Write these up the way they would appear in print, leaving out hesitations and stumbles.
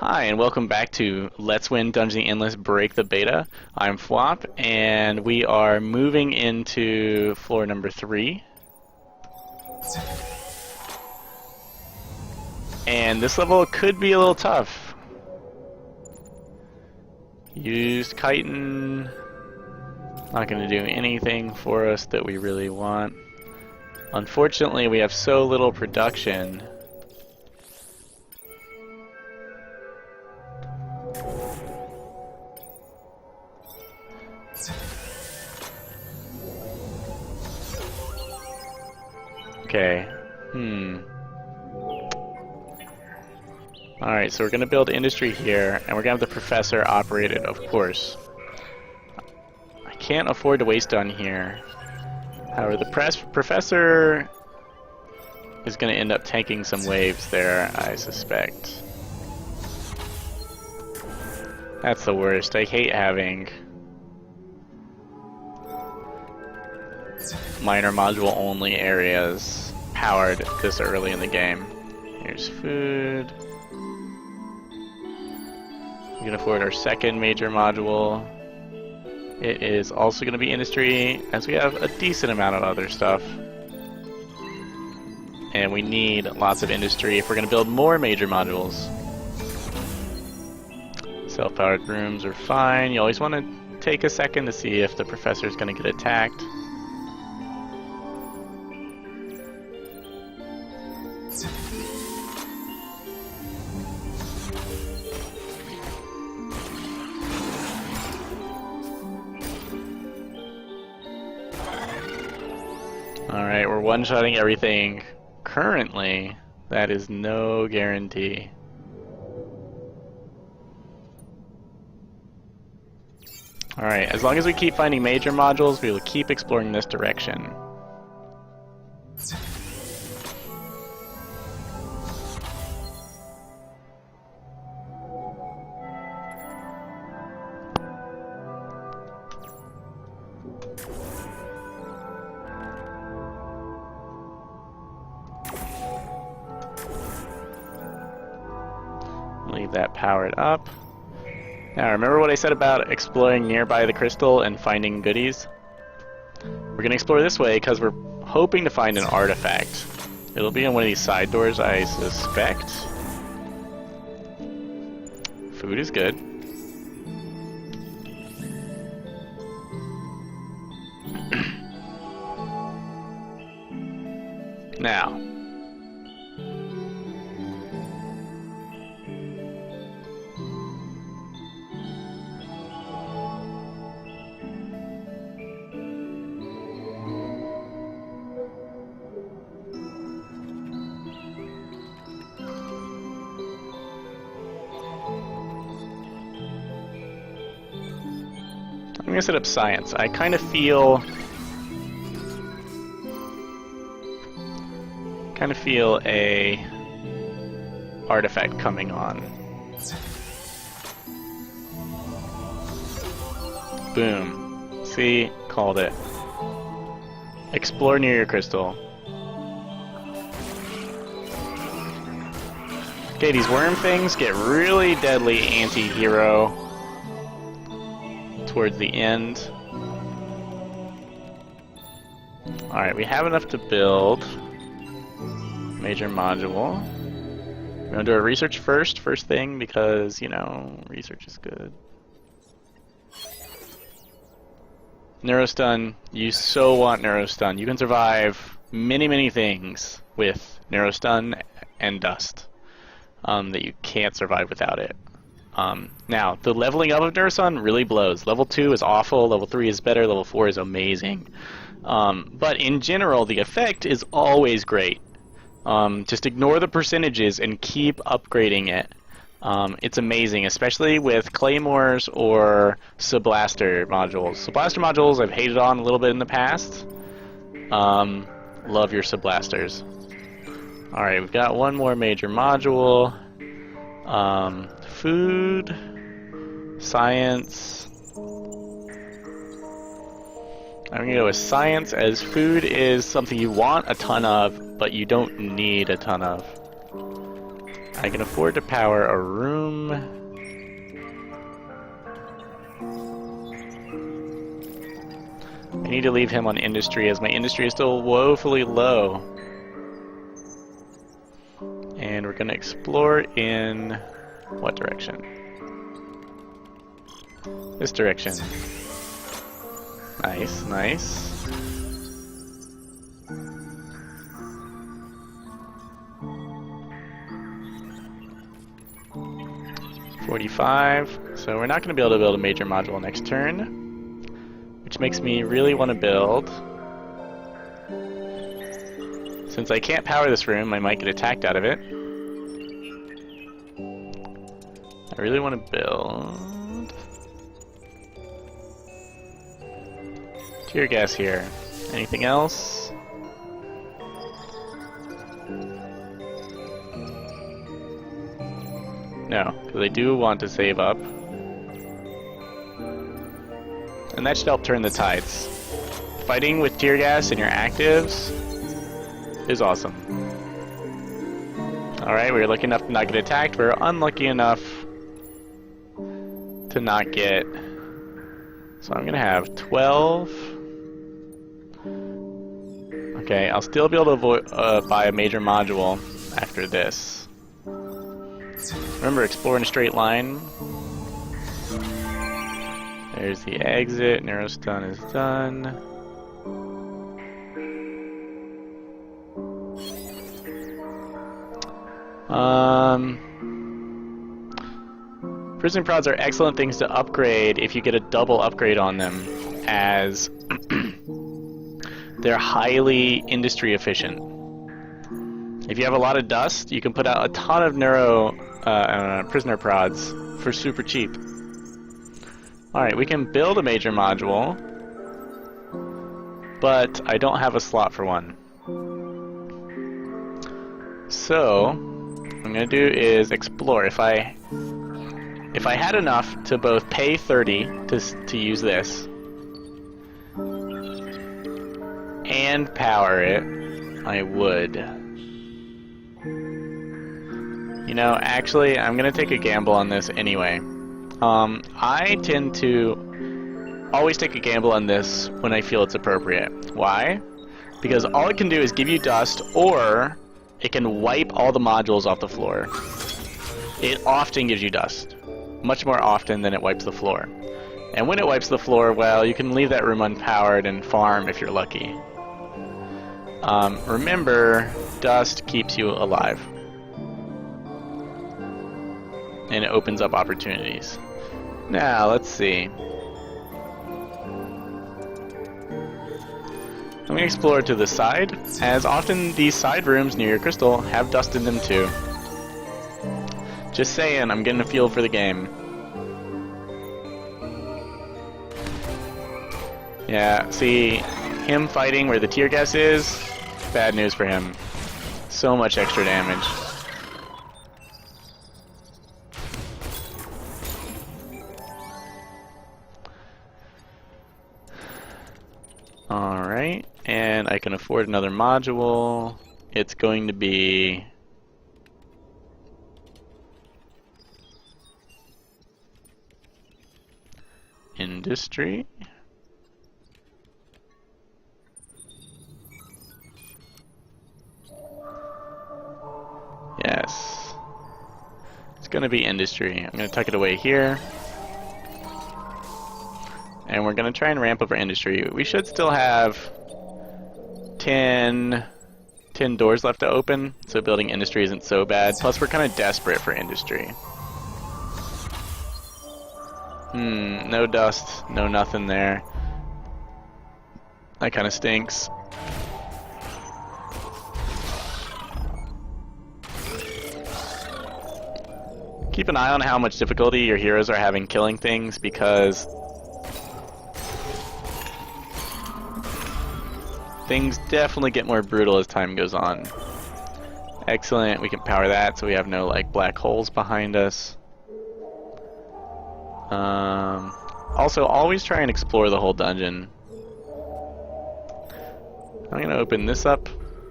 Hi, and welcome back to Let's Win Dungeons & Endless Break the Beta. I'm Flop, and we are moving into floor number 3. And this level could be a little tough. Used chitin. Not going to do anything for us that we really want. Unfortunately, we have so little production. Okay. Alright, so we're going to build industry here, and we're going to have the professor operate it, of course. I can't afford to waste on here. However, the professor is going to end up tanking some waves there, I suspect. That's the worst. I hate having minor module only areas powered this early in the game. Here's food. We can afford our second major module. It is also going to be industry, as we have a decent amount of other stuff. And we need lots of industry if we're going to build more major modules. Self-powered rooms are fine. You always want to take a second to see if the professor is going to get attacked. Alright, we're one-shotting everything currently. That is no guarantee. Alright, as long as we keep finding major modules, we will keep exploring this direction. Leave that powered up. Now, remember what I said about exploring nearby the crystal and finding goodies? We're going to explore this way because we're hoping to find an artifact. It'll be in one of these side doors, I suspect. Food is good. Now, I'm going to set up science. I kind of feel a artifact coming on. Boom. See? Called it. Explore near your crystal. Okay, these worm things get really deadly anti-hero towards the end. Alright, we have enough to build major module. We're gonna do a research first thing, because, you know, research is good. Neurostun, you so want Neurostun. You can survive many things with Neurostun and Dust that you can't survive without it. Now, the leveling up of Neurostun really blows. Level 2 is awful, level 3 is better, level 4 is amazing. But in general, the effect is always great. Just ignore the percentages and keep upgrading it. It's amazing, especially with claymores or subblaster modules. Subblaster modules I've hated on a little bit in the past. Love your subblasters. Alright, we've got one more major module. Food, science. I'm going to go with science, as food is something you want a ton of, but you don't need a ton of. I can afford to power a room. need to leave him on industry as my industry is still woefully low. And we're gonna explore in what direction? This direction. Nice, nice. $45. So we're not going to be able to build a major module next turn, which makes me really want to build. Since I can't power this room, I might get attacked out of it. I really want to build tear gas here. Anything else? No, because I do want to save up. And that should help turn the tides. Fighting with tear gas in your actives is awesome. Alright, we're lucky enough to not get attacked. We're unlucky enough to not get... So I'm going to have 12. Okay, I'll still be able to buy a major module after this. Remember, explore in a straight line. There's the exit. Narrow stun is done. Prison prods are excellent things to upgrade if you get a double upgrade on them, as they're highly industry efficient. If you have a lot of dust, you can put out a ton of prisoner prods for super cheap. Alright, we can build a major module, but I don't have a slot for one. So, what I'm going to do is explore. If I had enough to both pay 30 to use this and power it, I would. You know, actually, I'm going to take a gamble on this anyway. I tend to always take a gamble on this when I feel it's appropriate. Why? Because all it can do is give you dust, or it can wipe all the modules off the floor. It often gives you dust. Much more often than it wipes the floor. And when it wipes the floor, well, you can leave that room unpowered and farm if you're lucky. Remember, dust keeps you alive. And it opens up opportunities. Now, let's see. I'm going to explore to the side, as often these side rooms near your crystal have dust in them too. Just saying, I'm getting a feel for the game. Yeah, see, him fighting where the tear gas is, bad news for him. So much extra damage. Alright, and I can afford another module. It's going to be... industry. Yes. It's going to be industry. I'm going to tuck it away here. And we're going to try and ramp up our industry. We should still have 10 doors left to open, so building industry isn't so bad. Plus, we're kind of desperate for industry. No dust, no nothing there. That kind of stinks. Keep an eye on how much difficulty your heroes are having killing things, because things definitely get more brutal as time goes on. Excellent, we can power that so we have no like black holes behind us. Also, always try and explore the whole dungeon. I'm going to open this up.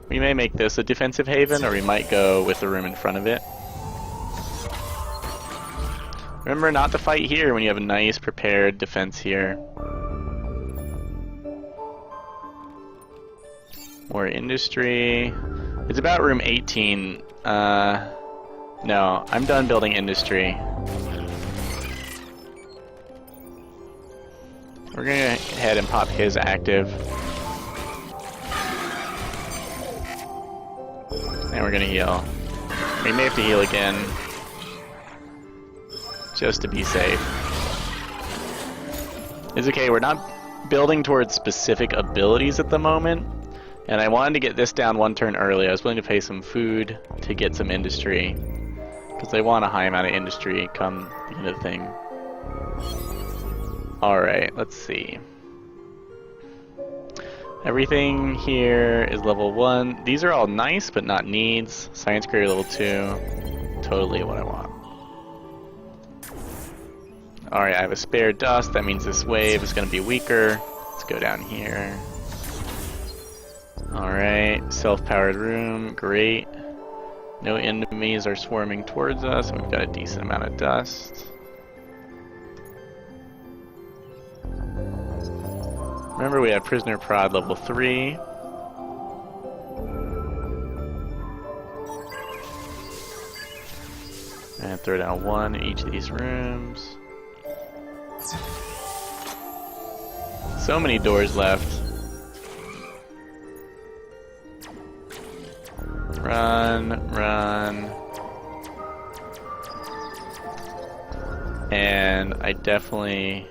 We may make this a defensive haven, or we might go with the room in front of it. Remember not to fight here when you have a nice prepared defense here. More industry. It's about room 18. No, I'm done building industry. We're gonna go ahead and pop his active. And we're gonna heal. We may have to heal again. Just to be safe. It's okay, we're not building towards specific abilities at the moment. And I wanted to get this down one turn early. I was willing to pay some food to get some industry. Because I want a high amount of industry come the end of the thing. Alright, let's see. Everything here is level 1. These are all nice, but not needs. Science career level 2. Totally what I want. Alright, I have a spare dust. That means this wave is going to be weaker. Let's go down here. Alright, self-powered room. Great. No enemies are swarming towards us. We've got a decent amount of dust. Remember, we have prisoner prod level 3. And throw down 1 in each of these rooms. So many doors left. Run, run. And I definitely...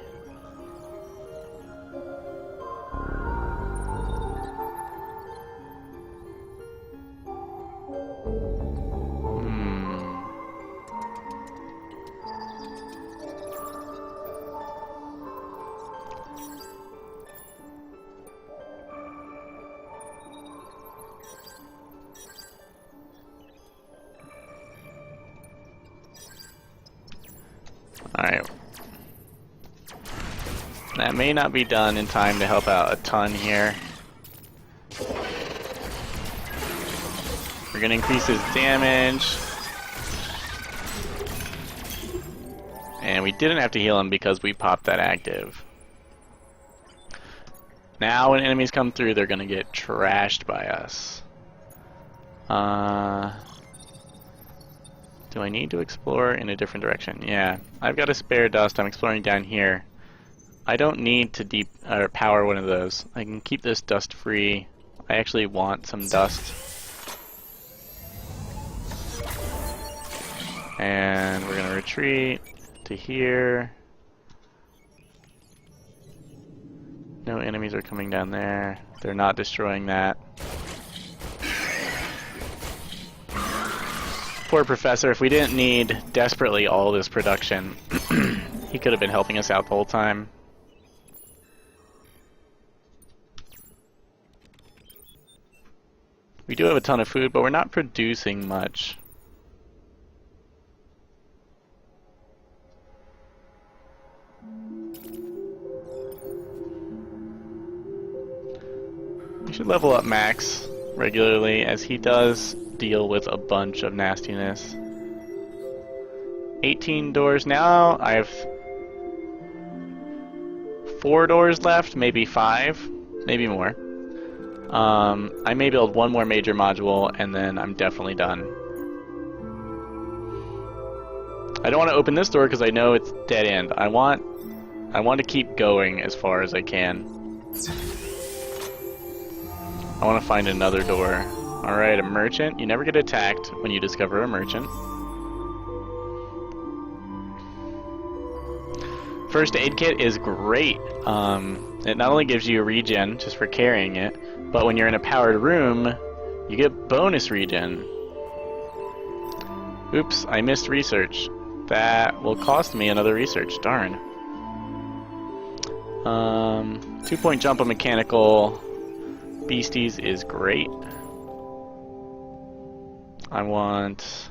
Alright. That may not be done in time to help out a ton here. We're gonna increase his damage. And we didn't have to heal him because we popped that active. Now when enemies come through, they're gonna get trashed by us. Do I need to explore in a different direction? Yeah, I've got a spare dust. I'm exploring down here. I don't need to power one of those. I can keep this dust free. I actually want some dust. And we're gonna retreat to here. No enemies are coming down there. They're not destroying that. Poor Professor, if we didn't need desperately all this production, he could have been helping us out the whole time. We do have a ton of food, but we're not producing much. We should level up Max regularly, as he does deal with a bunch of nastiness. 18 doors now. I have 4 doors left, maybe 5, maybe more. I may build one more major module and then I'm definitely done. I don't want to open this door because I know it's dead end. I want to keep going as far as I can. I want to find another door. Alright, a merchant. You never get attacked when you discover a merchant. First aid kit is great. It not only gives you a regen just for carrying it, but when you're in a powered room, you get bonus regen. Oops, I missed research. That will cost me another research, darn. 2-point jump on mechanical beasties is great. I want...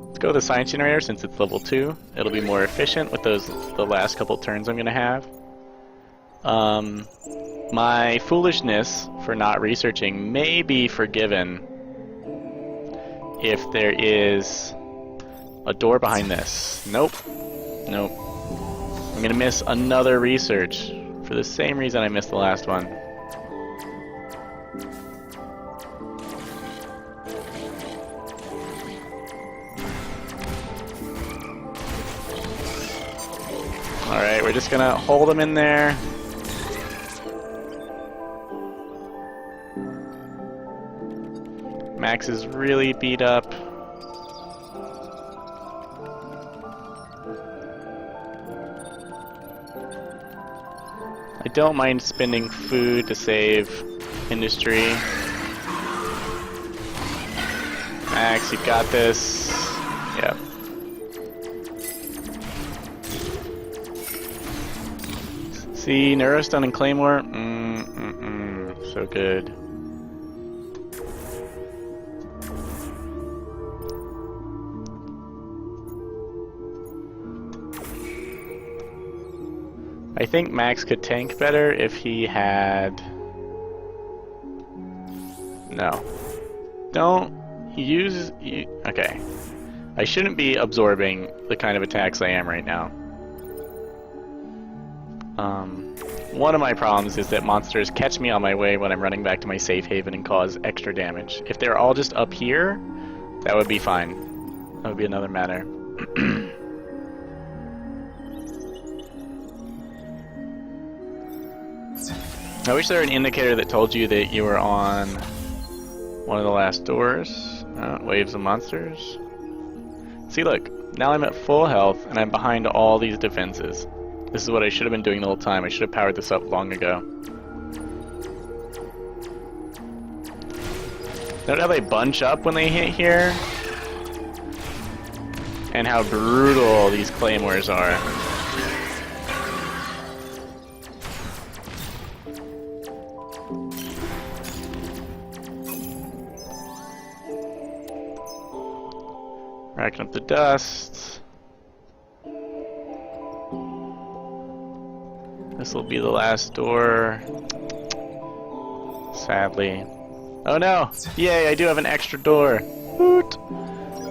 Let's go with the science generator since it's level 2. It'll be more efficient with the last couple turns I'm going to have. My foolishness for not researching may be forgiven if there is a door behind this. Nope. Nope. I'm going to miss another research for the same reason I missed the last one. we're just gonna hold them in there. Max is really beat up. I don't mind spending food to save industry. Max, you've got this. Yep. See, Neurostun and Claymore? So good. I think Max could tank better if he had... No. Don't use... Okay. I shouldn't be absorbing the kind of attacks I am right now. One of my problems is that monsters catch me on my way when I'm running back to my safe haven and cause extra damage. If they're all just up here, that would be fine. That would be another matter. I wish there were an indicator that told you that you were on one of the last doors. Waves of monsters. See, look. Now I'm at full health, and I'm behind all these defenses. This is what I should have been doing the whole time. I should have powered this up long ago. Note how they bunch up when they hit here? And how brutal these claymores are. Racking up the dust. This will be the last door. Sadly. Oh no! Yay, I do have an extra door! Woot!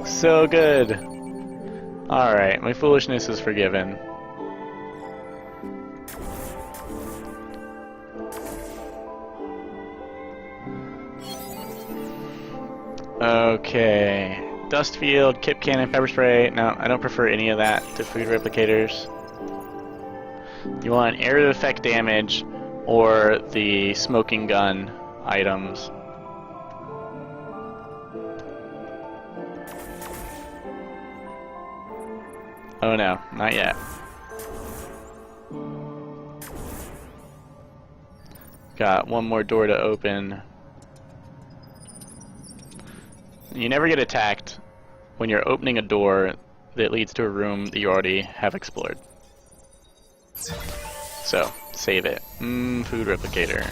So good! Alright, my foolishness is forgiven. Okay. Dust field, kip cannon, pepper spray. No, I don't prefer any of that to food replicators. You want area effect damage or the smoking gun items. Oh no, not yet. Got one more door to open. You never get attacked when you're opening a door that leads to a room that you already have explored. So, save it. Food replicator.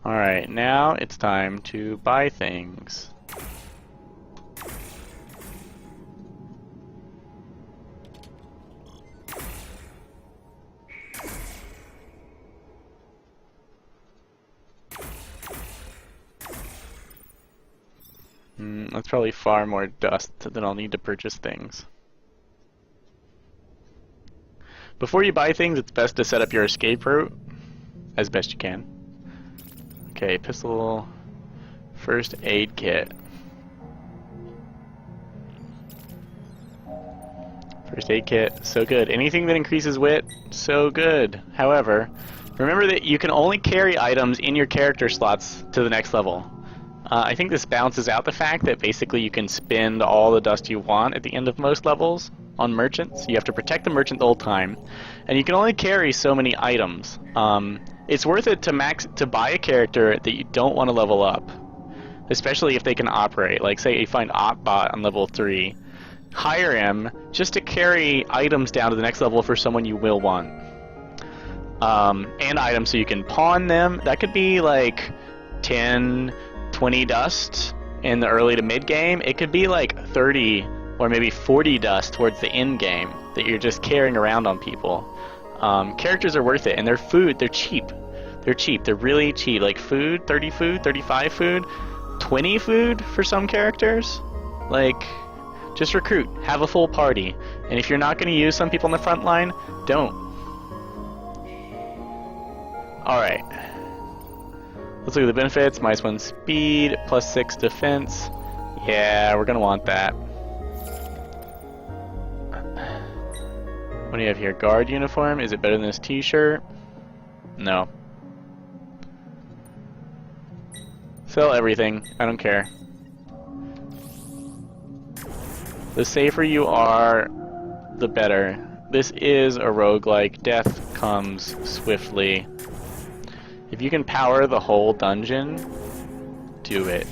Alright, now it's time to buy things. That's probably far more dust than I'll need to purchase things. Before you buy things, it's best to set up your escape route as best you can. Okay, pistol, first aid kit. First aid kit, so good. Anything that increases wit, so good. However, remember that you can only carry items in your character slots to the next level. I think this balances out the fact that basically you can spend all the dust you want at the end of most levels on merchants. You have to protect the merchant the whole time, and you can only carry so many items. It's worth it to buy a character that you don't want to level up, especially if they can operate. Like say you find Opbot on level 3, hire him just to carry items down to the next level for someone you will want. And items so you can pawn them. That could be like 10, 20 dust in the early to mid game. It could be like 30 or maybe 40 dust towards the end game that you're just carrying around on people. Characters are worth it, and they're food. They're cheap. They're cheap. They're really cheap. Like food, 30 food, 35 food, 20 food for some characters. Like, just recruit. Have a full party. And if you're not going to use some people on the front line, don't. Alright. Let's look at the benefits. -1 speed, +6 defense. Yeah, we're gonna want that. What do you have here? Guard uniform. Is it better than this t-shirt? No. Sell everything. I don't care. The safer you are, the better. This is a roguelike. Death comes swiftly. If you can power the whole dungeon, do it.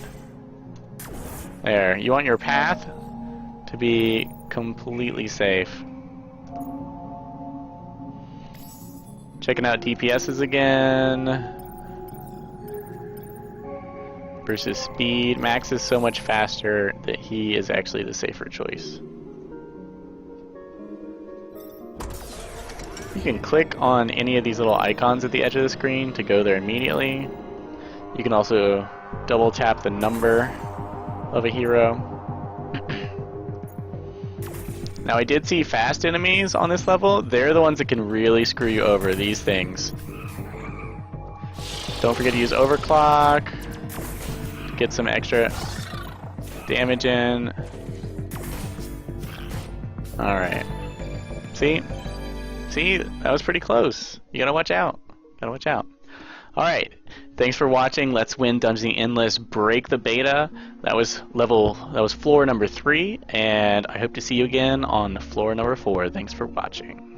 There. You want your path to be completely safe. Checking out DPSs again. Versus speed. Max is so much faster that he is actually the safer choice. You can click on any of these little icons at the edge of the screen to go there immediately. You can also double tap the number of a hero. Now I did see fast enemies on this level. They're the ones that can really screw you over, these things. Don't forget to use overclock. Get some extra damage in. Alright. See? See? That was pretty close. You gotta watch out. Gotta watch out. Alright. Thanks for watching. Let's Win Dungeon Endless Break the Beta. That was floor number 3, and I hope to see you again on floor number 4. Thanks for watching.